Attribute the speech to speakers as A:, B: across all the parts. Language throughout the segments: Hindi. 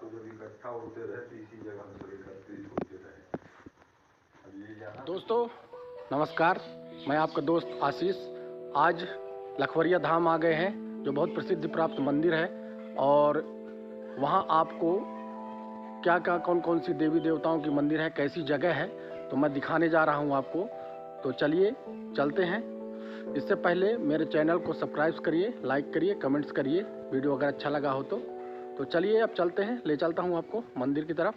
A: तो जब इकट्ठा होते रहे तो इसी जगह हम सब एकत्रित होते रहे। अब ये यहाँ
B: दोस्तों नमस्कार, मैं आपका दोस्त आशीष आज लखवरिया धाम आ गए हैं, जो बहुत प्रसिद्धि प्राप्त मंदिर है। और वहाँ आपको क्या क्या कौन कौन सी देवी देवताओं की मंदिर है, कैसी जगह है, तो मैं दिखाने जा रहा हूँ आपको। तो चलिए चलते हैं। इससे पहले मेरे चैनल को सब्सक्राइब करिए, लाइक करिए, कमेंट्स करिए, वीडियो अगर अच्छा लगा हो तो चलिए अब चलते हैं। ले चलता हूँ आपको मंदिर की तरफ।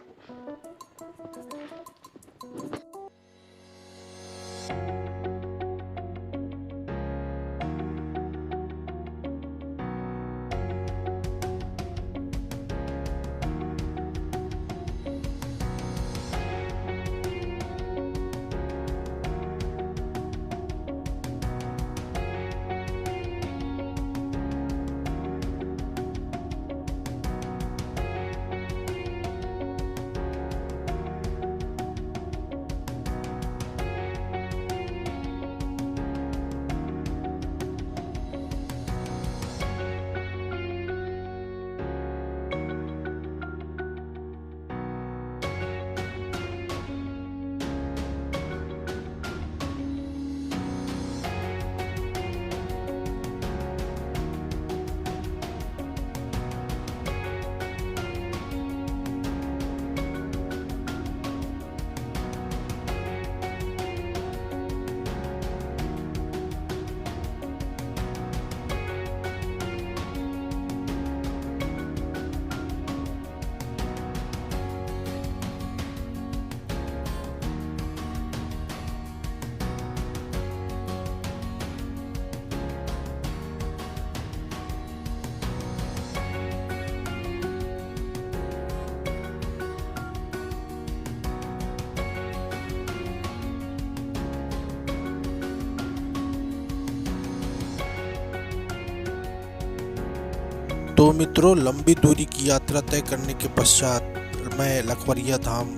C: तो मित्रों, लंबी दूरी की यात्रा तय करने के पश्चात मैं लखवरिया धाम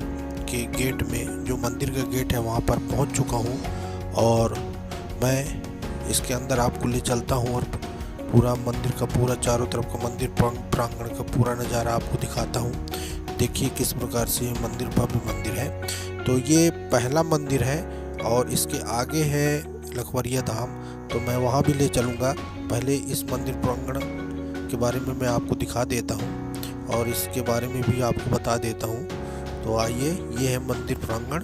C: के गेट में, जो मंदिर का गेट है, वहाँ पर पहुँच चुका हूँ। और मैं इसके अंदर आपको ले चलता हूँ और पूरा मंदिर का, पूरा चारों तरफ का मंदिर प्रांगण का पूरा नज़ारा आपको दिखाता हूँ। देखिए किस प्रकार से ये मंदिर, भव्य मंदिर है। तो ये पहला मंदिर है और इसके आगे है लखवरिया धाम, तो मैं वहाँ भी ले चलूँगा। पहले इस मंदिर प्रांगण के बारे में मैं आपको दिखा देता हूँ और इसके बारे में भी आपको बता देता हूँ। तो आइए, ये है मंदिर प्रांगण।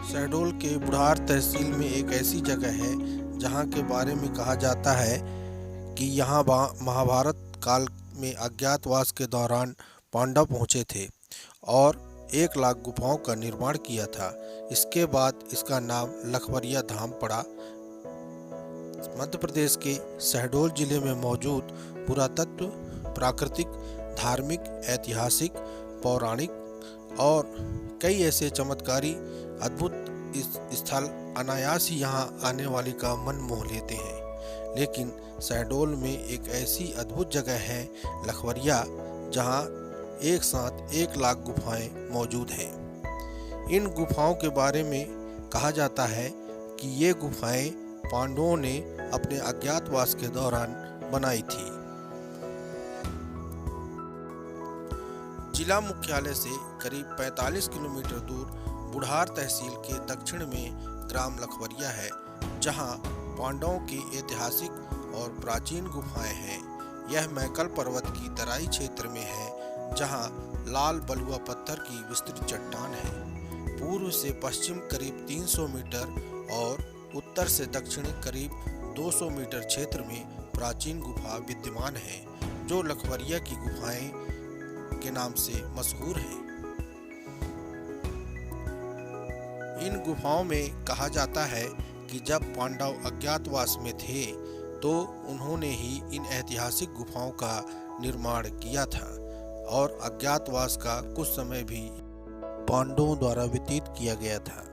C: शहडोल के बुढ़ार तहसील में एक ऐसी जगह है जहाँ के बारे में कहा जाता है कि यहाँ महाभारत काल में अज्ञातवास के दौरान पांडव पहुँचे थे और 1 लाख गुफाओं का निर्माण किया था। इसके बाद इसका नाम लखवरिया धाम पड़ा। मध्य प्रदेश के शहडोल जिले में मौजूद पुरातत्व, प्राकृतिक, धार्मिक, ऐतिहासिक, पौराणिक और कई ऐसे चमत्कारी अद्भुत स्थल अनायास ही यहाँ आने वाले का मन मोह लेते हैं। लेकिन शहडोल में एक ऐसी अद्भुत जगह है लखवरिया, जहाँ एक साथ 1 लाख गुफाएं मौजूद हैं। इन गुफाओं के बारे में कहा जाता है कि ये गुफाएं पांडवों ने अपने अज्ञातवास के दौरान बनाई थी। जिला मुख्यालय से करीब 45 किलोमीटर दूर बुढ़ार तहसील के दक्षिण में ग्राम लखवरिया है, जहां पांडवों की ऐतिहासिक और प्राचीन गुफाएं हैं। यह मैकल पर्वत की तराई क्षेत्र में है, जहां लाल बलुआ पत्थर की विस्तृत चट्टान है। पूर्व से पश्चिम करीब 300 मीटर और उत्तर से दक्षिण करीब 200 मीटर क्षेत्र में प्राचीन गुफा विद्यमान है, जो लखवरिया की गुफाएं के नाम से मशहूर है। इन गुफाओं में कहा जाता है कि जब पांडव अज्ञातवास में थे तो उन्होंने ही इन ऐतिहासिक गुफाओं का निर्माण किया था और अज्ञातवास का कुछ समय भी पांडवों द्वारा व्यतीत किया गया था।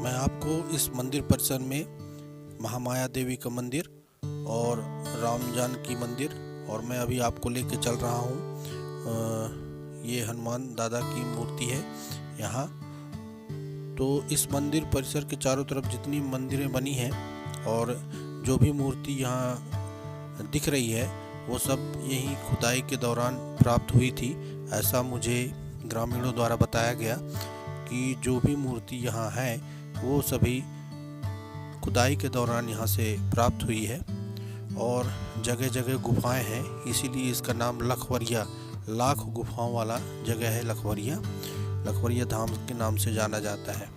C: मैं आपको इस मंदिर परिसर में महामाया देवी का मंदिर और राम जानकी मंदिर और मैं अभी आपको लेके चल रहा हूँ। ये हनुमान दादा की मूर्ति है यहाँ। तो इस मंदिर परिसर के चारों तरफ जितनी मंदिरें बनी हैं और जो भी मूर्ति यहाँ दिख रही है वो सब यही खुदाई के दौरान प्राप्त हुई थी। ऐसा मुझे ग्रामीणों द्वारा बताया गया कि जो भी मूर्ति यहाँ है वो सभी खुदाई के दौरान यहाँ से प्राप्त हुई है। और जगह जगह गुफाएं हैं, इसीलिए इसका नाम लखवरिया, लाख गुफाओं वाला जगह है। लखवरिया धाम के नाम से जाना जाता है।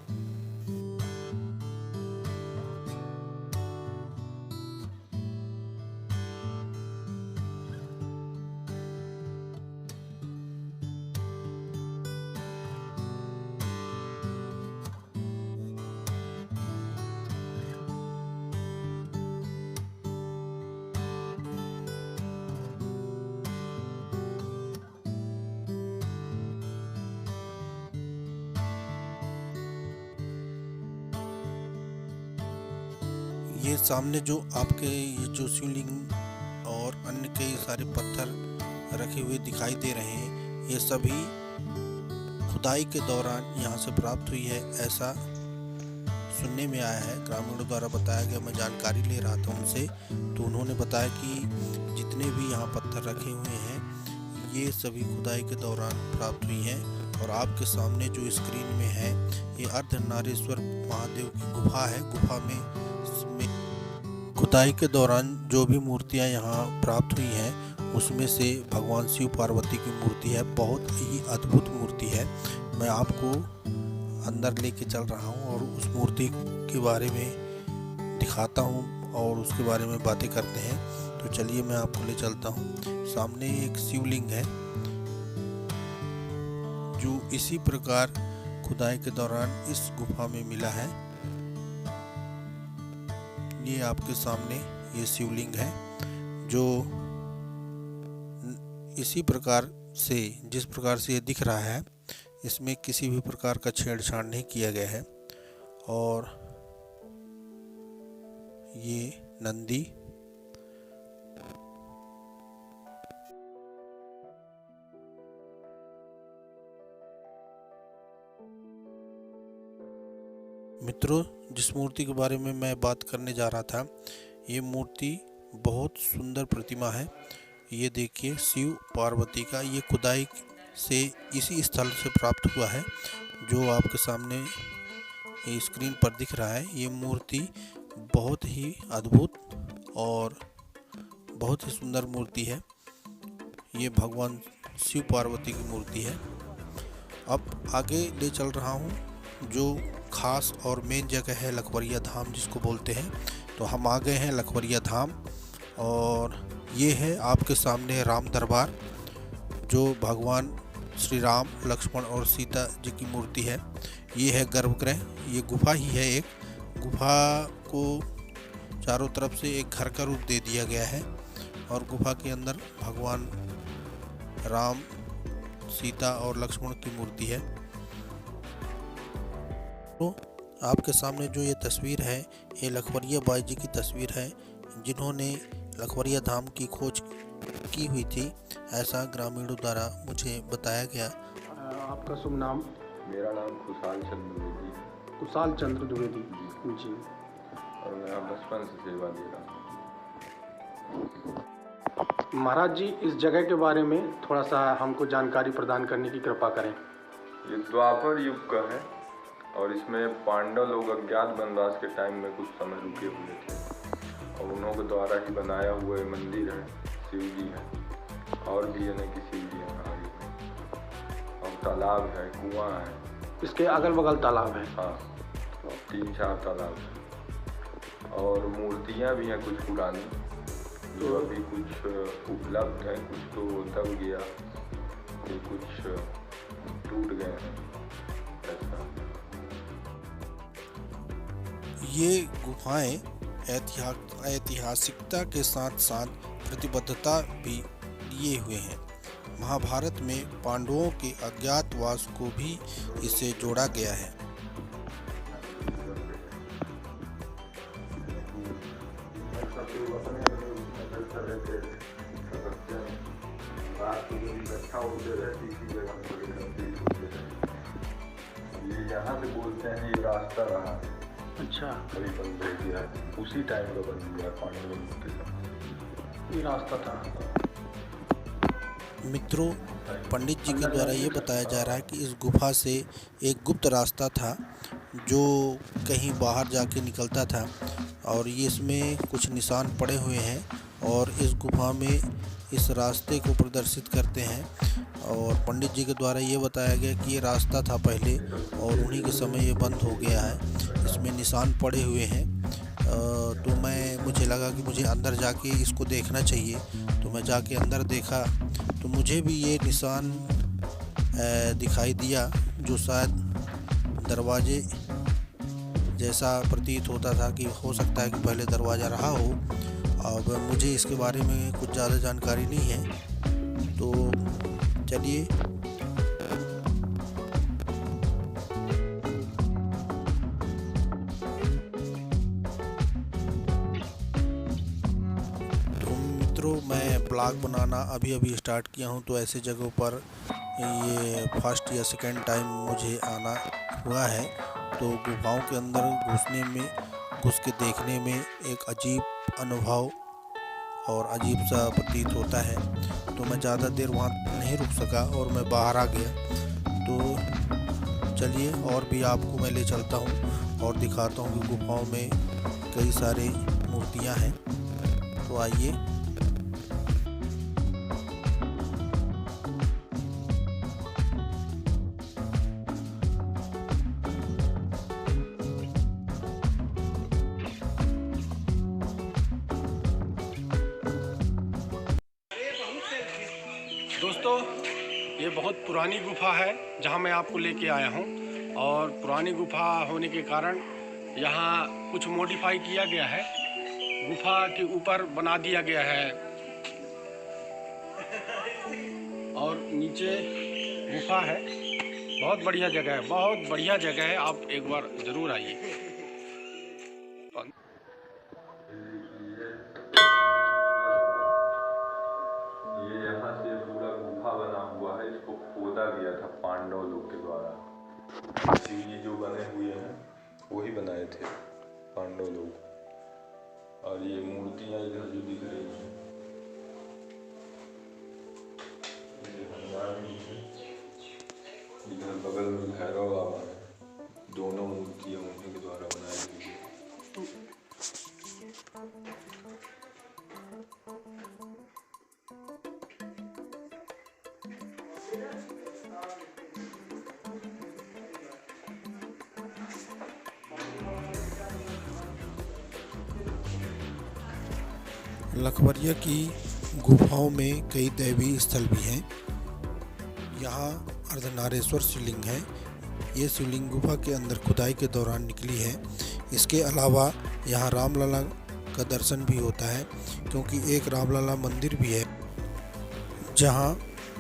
C: ये सामने जो आपके ये जो शिवलिंग और अन्य कई सारे पत्थर रखे हुए दिखाई दे रहे हैं, ये सभी खुदाई के दौरान यहाँ से प्राप्त हुई है, ऐसा सुनने में आया है। ग्रामीणों द्वारा बताया गया। मैं जानकारी ले रहा था उनसे, तो उन्होंने बताया कि जितने भी यहाँ पत्थर रखे हुए हैं ये सभी खुदाई के दौरान प्राप्त हुई हैं। और आपके सामने जो स्क्रीन में है ये अर्धनारीश्वर महादेव की गुफा है। गुफा में खुदाई के दौरान जो भी मूर्तियां यहाँ प्राप्त हुई हैं उसमें से भगवान शिव पार्वती की मूर्ति है। बहुत ही अद्भुत मूर्ति है। मैं आपको अंदर लेके चल रहा हूँ और उस मूर्ति के बारे में दिखाता हूँ और उसके बारे में बातें करते हैं। तो चलिए मैं आपको ले चलता हूँ। सामने एक शिवलिंग है जो इसी प्रकार खुदाई के दौरान इस गुफा में मिला है। ये आपके सामने ये शिवलिंग है जो इसी प्रकार से, जिस प्रकार से ये दिख रहा है, इसमें किसी भी प्रकार का छेड़छाड़ नहीं किया गया है। और ये नंदी मित्रों, जिस मूर्ति के बारे में मैं बात करने जा रहा था, ये मूर्ति बहुत सुंदर प्रतिमा है। ये देखिए शिव पार्वती का, ये खुदाई से इसी स्थल से प्राप्त हुआ है जो आपके सामने स्क्रीन पर दिख रहा है। ये मूर्ति बहुत ही अद्भुत और बहुत ही सुंदर मूर्ति है। ये भगवान शिव पार्वती की मूर्ति है। अब आगे ले चल रहा हूँ जो खास और मेन जगह है लखवरिया धाम जिसको बोलते हैं। तो हम आ गए हैं लखवरिया धाम और ये है आपके सामने राम दरबार, जो भगवान श्री राम, लक्ष्मण और सीता जी की मूर्ति है। ये है गर्भगृह, ये गुफा ही है। एक गुफा को चारों तरफ से एक घर का रूप दे दिया गया है और गुफा के अंदर भगवान राम, सीता और लक्ष्मण की मूर्ति है। तो आपके सामने जो ये तस्वीर है ये लखवरिया बाई जी की तस्वीर है, जिन्होंने लखवरिया धाम की खोज की हुई थी, ऐसा ग्रामीणों द्वारा मुझे बताया गया।
B: आपका शुभ नाम?
A: मेरा नाम खुशाल चंद्र द्विवेदी।
B: कुशाल चंद्र द्विवेदी जी।
A: और मैं बचपन से सेवा दे रहा हूँ।
B: महाराज जी, इस जगह के बारे में थोड़ा सा हमको जानकारी प्रदान करने की कृपा करें।
A: ये द्वापर युग का है और इसमें पांडव लोग अज्ञात वनवास के टाइम में कुछ समय रुके हुए थे और उन्हों के द्वारा ही बनाया हुआ मंदिर है। शिव जी है और भी अनेक शिव जी हैं आगे में, और तालाब है, कुआं है।
B: इसके अगल बगल तालाब है?
A: हाँ, 3-4 तालाब है और मूर्तियाँ भी हैं कुछ पुरानी जो अभी कुछ उपलब्ध है, कुछ तो दब गया, कुछ टूट गए हैं ऐसा।
C: ये गुफाएं ऐतिहासिकता के साथ साथ प्रतिबद्धता भी लिए हुए हैं। महाभारत में पांडवों के अज्ञातवास को भी इससे जोड़ा गया है।
A: सकते हैं। रात को जब इकट्ठा होते रहते इसी जगह पर एकत्रित होते रहे। ये यहाँ से बोलते हैं ये रास्ता रहा है,
B: अच्छा,
A: कभी बंद हो गया है, उसी टाइम का बन गया पांडवों के समय
B: ये रास्ता था।
C: मित्रों, पंडित जी के द्वारा ये बताया जा रहा है कि इस गुफा से एक गुप्त रास्ता था जो कहीं बाहर जाके निकलता था और ये इसमें कुछ निशान पड़े हुए हैं और इस गुफा में इस रास्ते को प्रदर्शित करते हैं। और पंडित जी के द्वारा ये बताया गया कि ये रास्ता था पहले और उन्हीं के समय ये बंद हो गया है, इसमें निशान पड़े हुए हैं। तो मुझे लगा कि मुझे अंदर जाके इसको देखना चाहिए, तो मैं जाके अंदर देखा तो मुझे भी ये निशान दिखाई दिया जो शायद दरवाजे जैसा प्रतीत होता था कि हो सकता है कि पहले दरवाज़ा रहा हो। अब मुझे इसके बारे में कुछ ज़्यादा जानकारी नहीं है, तो चलिए मैं ब्लॉग बनाना अभी स्टार्ट किया हूं, तो ऐसे जगहों पर ये फर्स्ट या सेकंड टाइम मुझे आना हुआ है। तो गुफाओं के अंदर घुस के देखने में एक अजीब अनुभव और अजीब सा प्रतीत होता है। तो मैं ज़्यादा देर वहाँ नहीं रुक सका और मैं बाहर आ गया। तो चलिए और भी आपको मैं ले चलता हूँ और दिखाता हूँ कि गुफाओं में कई सारी मूर्तियाँ हैं। तो आइए।
B: दोस्तों, ये बहुत पुरानी गुफा है जहाँ मैं आपको लेके आया हूँ। और पुरानी गुफा होने के कारण यहाँ कुछ मॉडिफाई किया गया है, गुफा के ऊपर बना दिया गया है और नीचे गुफा है। बहुत बढ़िया जगह है, बहुत बढ़िया जगह है, आप एक बार ज़रूर आइए।
A: बना हुआ है, इसको खोदा गया था पांडव लोग के द्वारा। ये जो बने हुए हैं वही बनाए थे पांडव लोग। और ये मूर्तियां इधर जो दिख रही हैं, इधर बगल में भैरव बाबा है, दोनों मूर्तियां उन्हीं के द्वारा बनाई गई है।
C: लखवरिया की गुफाओं में कई दैवीय स्थल भी हैं। यहाँ अर्धनारेश्वर शिवलिंग है। ये शिवलिंग गुफा के अंदर खुदाई के दौरान निकली है। इसके अलावा यहाँ रामलला का दर्शन भी होता है, क्योंकि एक रामलला मंदिर भी है जहाँ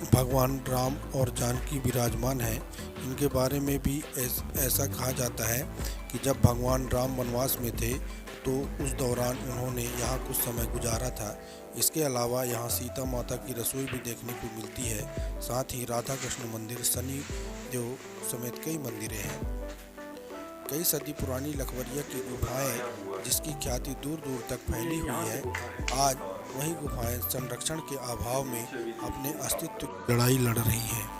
C: भगवान राम और जानकी विराजमान हैं। इनके बारे में भी ऐसा कहा जाता है कि जब भगवान राम वनवास में थे तो उस दौरान उन्होंने यहाँ कुछ समय गुजारा था। इसके अलावा यहाँ सीता माता की रसोई भी देखने को मिलती है। साथ ही राधा कृष्ण मंदिर, शनि देव समेत कई मंदिरें हैं। कई सदी पुरानी लखवरिया की गुफाएं, जिसकी ख्याति दूर दूर तक फैली हुई है, आज वही गुफाएं संरक्षण के अभाव में अपने अस्तित्व की लड़ाई लड़ रही हैं।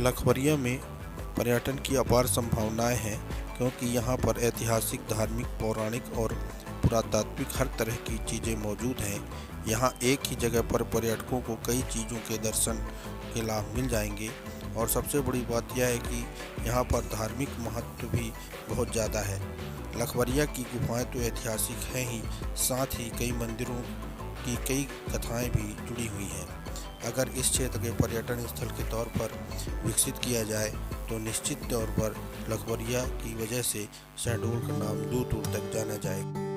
C: लखवरिया में पर्यटन की अपार संभावनाएं हैं, क्योंकि यहाँ पर ऐतिहासिक, धार्मिक, पौराणिक और पुरातात्विक हर तरह की चीज़ें मौजूद हैं। यहाँ एक ही जगह पर पर्यटकों को कई चीज़ों के दर्शन के लाभ मिल जाएंगे। और सबसे बड़ी बात यह है कि यहाँ पर धार्मिक महत्व भी बहुत ज़्यादा है। लखवरिया की गुफाएं तो ऐतिहासिक हैं ही, साथ ही कई मंदिरों की कई कथाएं भी जुड़ी हुई हैं। अगर इस क्षेत्र के पर्यटन स्थल के तौर पर विकसित किया जाए तो निश्चित तौर पर लखवरिया की वजह से शहडोल का नाम दूर दूर तक जाना जाएगा।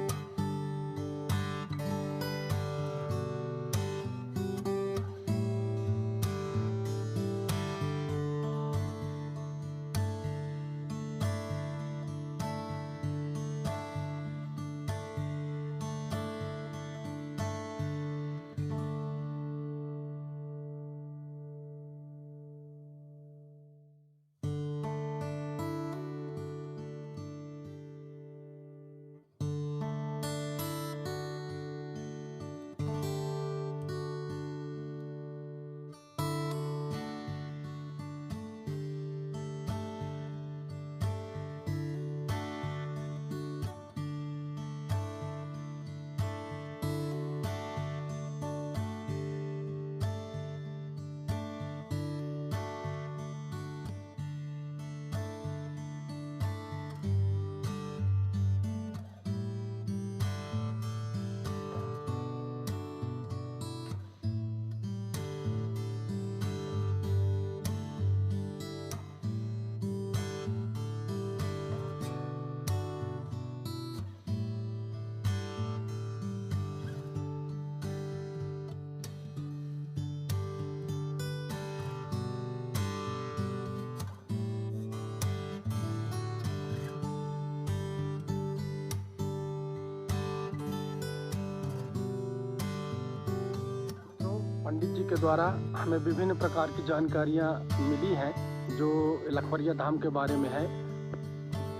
B: पंडित जी के द्वारा हमें विभिन्न प्रकार की जानकारियाँ मिली हैं जो लखवरिया धाम के बारे में है।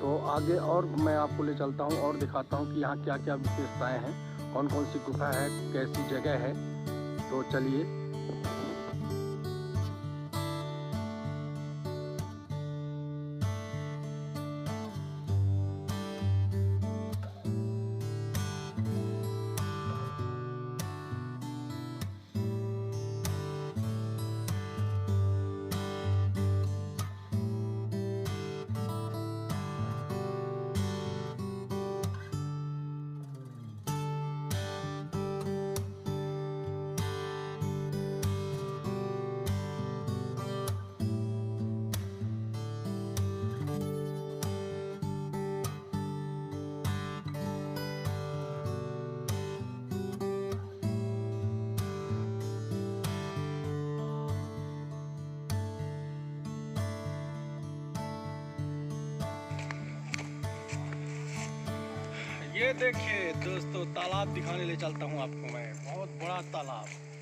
B: तो आगे और मैं आपको ले चलता हूँ और दिखाता हूँ कि यहाँ क्या क्या विशेषताएं हैं, कौन कौन सी गुफा है, कैसी जगह है। तो चलिए। ये देखिए दोस्तों, तालाब दिखाने ले चलता हूँ आपको मैं। बहुत बड़ा तालाब।